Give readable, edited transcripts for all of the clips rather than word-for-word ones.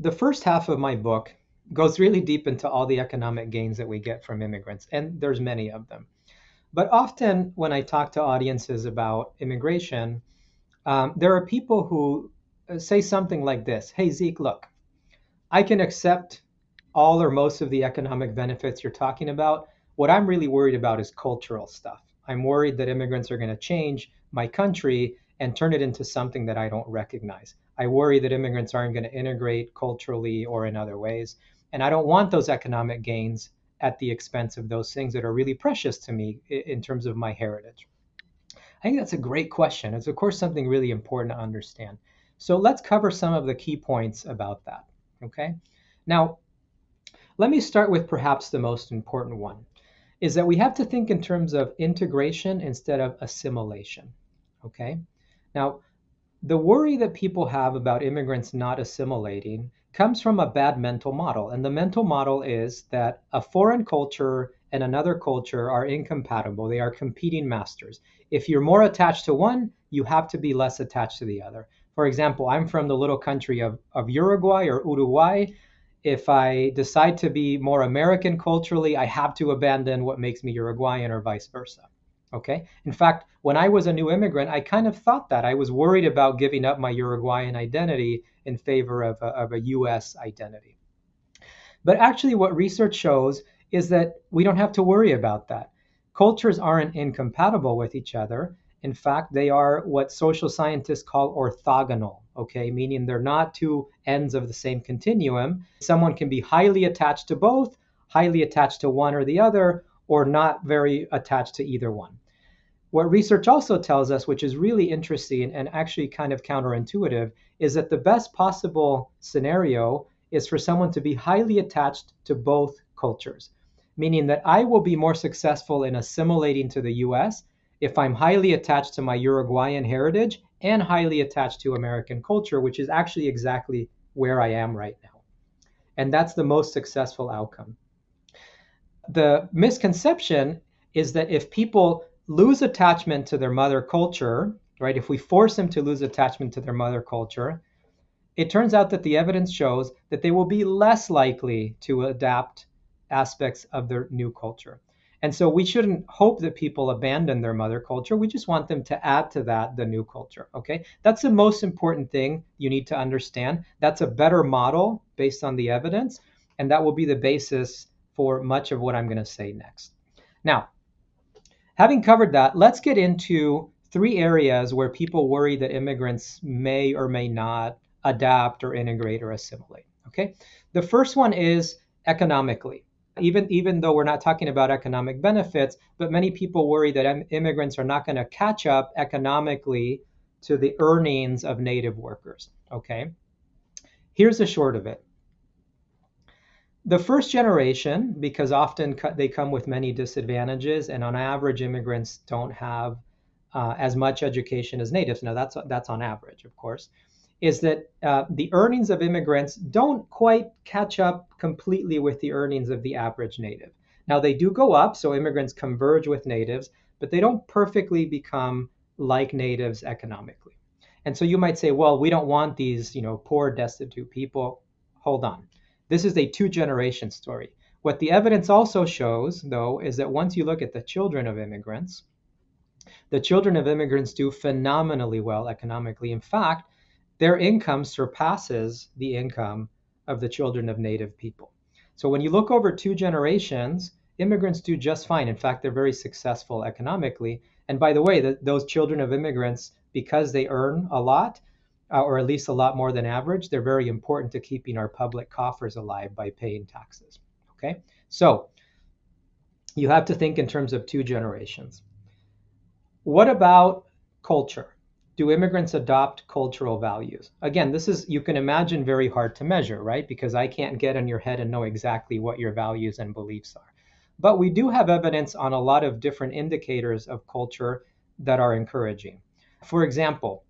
The first half of my book goes really deep into all the economic gains that we get from immigrants, and there's many of them. But often when I talk to audiences about immigration, there are people who say something like this: Hey, Zeke, look, I can accept all or most of the economic benefits you're talking about. What I'm really worried about is cultural stuff. I'm worried that immigrants are going to change my country and turn it into something that I don't recognize. I worry that immigrants aren't going to integrate culturally or in other ways. And I don't want those economic gains at the expense of those things that are really precious to me in terms of my heritage. I think that's a great question. It's, of course, something really important to understand. So let's cover some of the key points about that. Okay. Now, let me start with perhaps the most important one, is that we have to think in terms of integration instead of assimilation. Okay? Now, the worry that people have about immigrants not assimilating comes from a bad mental model. And the mental model is that a foreign culture and another culture are incompatible. They are competing masters. If you're more attached to one, you have to be less attached to the other. For example, I'm from the little country of Uruguay or Uruguay. If I decide to be more American culturally, I have to abandon what makes me Uruguayan or vice versa. Okay. In fact, when I was a new immigrant, I kind of thought that. I was worried about giving up my Uruguayan identity in favor of a US identity. But actually, what research shows is that we don't have to worry about that. Cultures aren't incompatible with each other. In fact, they are what social scientists call orthogonal, okay, meaning they're not two ends of the same continuum. Someone can be highly attached to both, highly attached to one or the other, or not very attached to either one. What research also tells us, which is really interesting and actually kind of counterintuitive, is that the best possible scenario is for someone to be highly attached to both cultures, meaning that I will be more successful in assimilating to the US if I'm highly attached to my Uruguayan heritage and highly attached to American culture, which is actually exactly where I am right now. And that's the most successful outcome. The misconception is that if people lose attachment to their mother culture, right, if we force them to lose attachment to their mother culture, it turns out that the evidence shows that they will be less likely to adapt aspects of their new culture. And so we shouldn't hope that people abandon their mother culture. We just want them to add to that the new culture. Okay. That's the most important thing you need to understand. That's a better model based on the evidence. And that will be the basis for much of what I'm going to say next. Now, having covered that, let's get into three areas where people worry that immigrants may or may not adapt or integrate or assimilate. Okay. The first one is economically. Even though we're not talking about economic benefits, but many people worry that immigrants are not going to catch up economically to the earnings of native workers. Okay. Here's the short of it. The first generation, because often they come with many disadvantages, and on average, immigrants don't have as much education as natives. Now, that's on average, of course, is that the earnings of immigrants don't quite catch up completely with the earnings of the average native. Now, they do go up, so immigrants converge with natives, but they don't perfectly become like natives economically. And so you might say, well, we don't want these, poor, destitute people. Hold on. This is a two-generation story. What the evidence also shows, though, is that once you look at the children of immigrants do phenomenally well economically. In fact, their income surpasses the income of the children of native people. So when you look over two generations, immigrants do just fine. In fact, they're very successful economically. And by the way, those children of immigrants, because they earn a lot, or at least a lot more than average, they're very important to keeping our public coffers alive by paying taxes. Okay, so you have to think in terms of two generations. What about culture? Do immigrants adopt cultural values? Again, this is, you can imagine, very hard to measure, right? Because I can't get in your head and know exactly what your values and beliefs are. But we do have evidence on a lot of different indicators of culture that are encouraging. For example,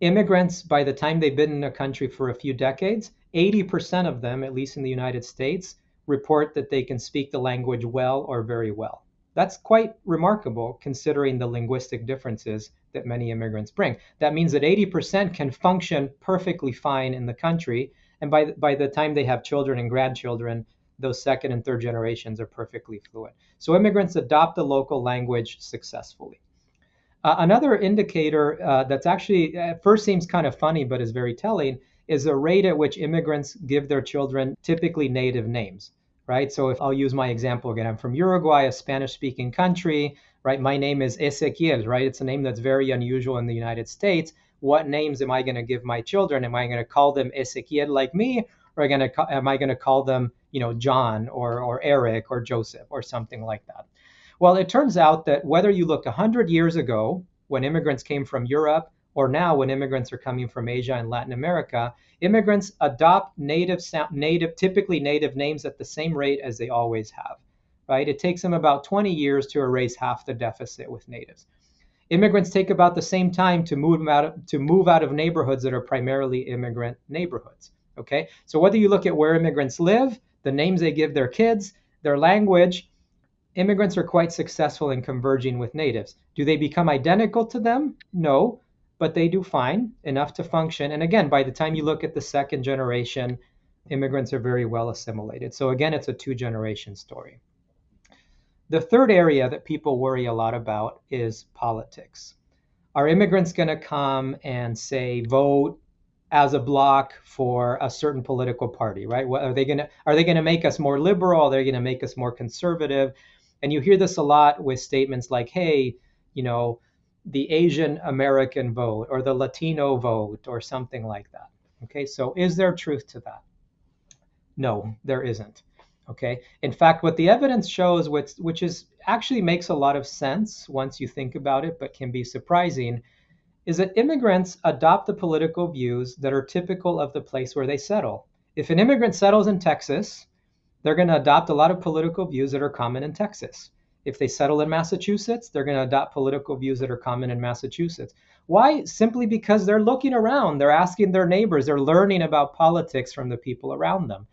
immigrants, by the time they've been in a country for a few decades, 80% of them, at least in the United States, report that they can speak the language well or very well. That's quite remarkable considering the linguistic differences that many immigrants bring. That means that 80% can function perfectly fine in the country, And by the time they have children and grandchildren, those second and third generations are perfectly fluent. So immigrants adopt the local language successfully. Another indicator that's actually at first seems kind of funny but is very telling is the rate at which immigrants give their children typically native names, right? So if I'll use my example again, I'm from Uruguay, a Spanish speaking country, right? My name is Ezequiel, right? It's a name that's very unusual in the United States. What names am I going to give my children? Am I going to call them Ezequiel like me? Or am I going to call them, John or Eric or Joseph or something like that? Well, it turns out that whether you look 100 years ago when immigrants came from Europe or now when immigrants are coming from Asia and Latin America, immigrants adopt typically native names at the same rate as they always have, right? It takes them about 20 years to erase half the deficit with natives. Immigrants take about the same time to move out of neighborhoods that are primarily immigrant neighborhoods. Okay, so whether you look at where immigrants live, the names they give their kids, their language, immigrants are quite successful in converging with natives. Do they become identical to them? No, but they do fine enough to function. And again, by the time you look at the second generation, immigrants are very well assimilated. So again, it's a two-generation story. The third area that people worry a lot about is politics. Are immigrants going to come and say vote as a block for a certain political party, right? What, are they going to make us more liberal? Are they going to make us more conservative? And you hear this a lot with statements like, hey, the Asian American vote or the Latino vote or something like that. Okay, so is there truth to that? No, there isn't. Okay. In fact, what the evidence shows, which is actually makes a lot of sense once you think about it, but can be surprising, is that immigrants adopt the political views that are typical of the place where they settle. If an immigrant settles in Texas, they're going to adopt a lot of political views that are common in Texas. If they settle in Massachusetts, they're going to adopt political views that are common in Massachusetts. Why? Simply because they're looking around, they're asking their neighbors, they're learning about politics from the people around them.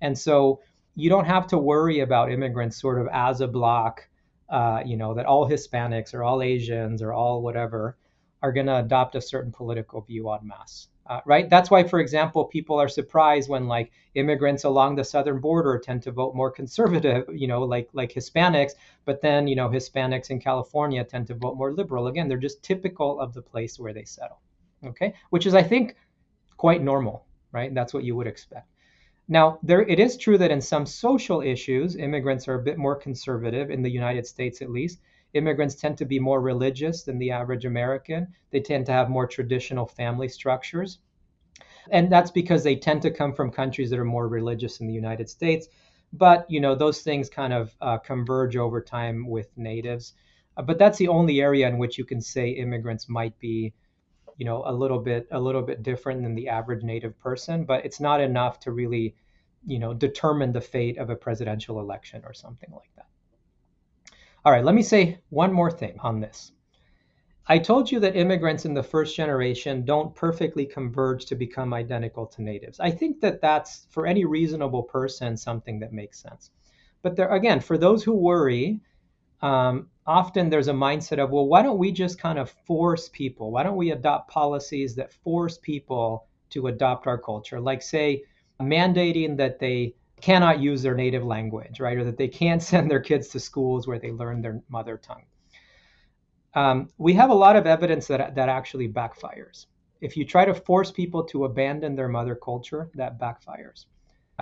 And so you don't have to worry about immigrants sort of as a block, that all Hispanics or all Asians or all whatever are going to adopt a certain political view en masse. Right? That's why, for example, people are surprised when like immigrants along the southern border tend to vote more conservative, like Hispanics, but then, Hispanics in California tend to vote more liberal. Again, they're just typical of the place where they settle. Okay, which is, I think, quite normal, right? That's what you would expect. Now, it is true that in some social issues, immigrants are a bit more conservative, in the United States at least. Immigrants tend to be more religious than the average American. They tend to have more traditional family structures. And that's because they tend to come from countries that are more religious in the United States. But, those things kind of converge over time with natives. But that's the only area in which you can say immigrants might be a little bit different than the average native person, but it's not enough to really determine the fate of a presidential election or something like that. All right, let me say one more thing on this. I told you that immigrants in the first generation don't perfectly converge to become identical to natives. I think that that's, for any reasonable person, something that makes sense. But there again, for those who worry, often there's a mindset of, well, why don't we just kind of force people? Why don't we adopt policies that force people to adopt our culture? Like, say, mandating that they cannot use their native language, right? Or that they can't send their kids to schools where they learn their mother tongue. We have a lot of evidence that actually backfires. If you try to force people to abandon their mother culture, that backfires.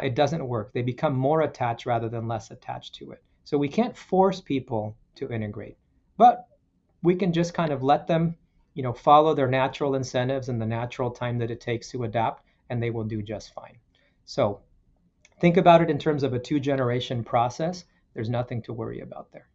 It doesn't work. They become more attached rather than less attached to it. So we can't force people to integrate, but we can just kind of let them, follow their natural incentives and the natural time that it takes to adapt, and they will do just fine. So think about it in terms of a two-generation process. There's nothing to worry about there.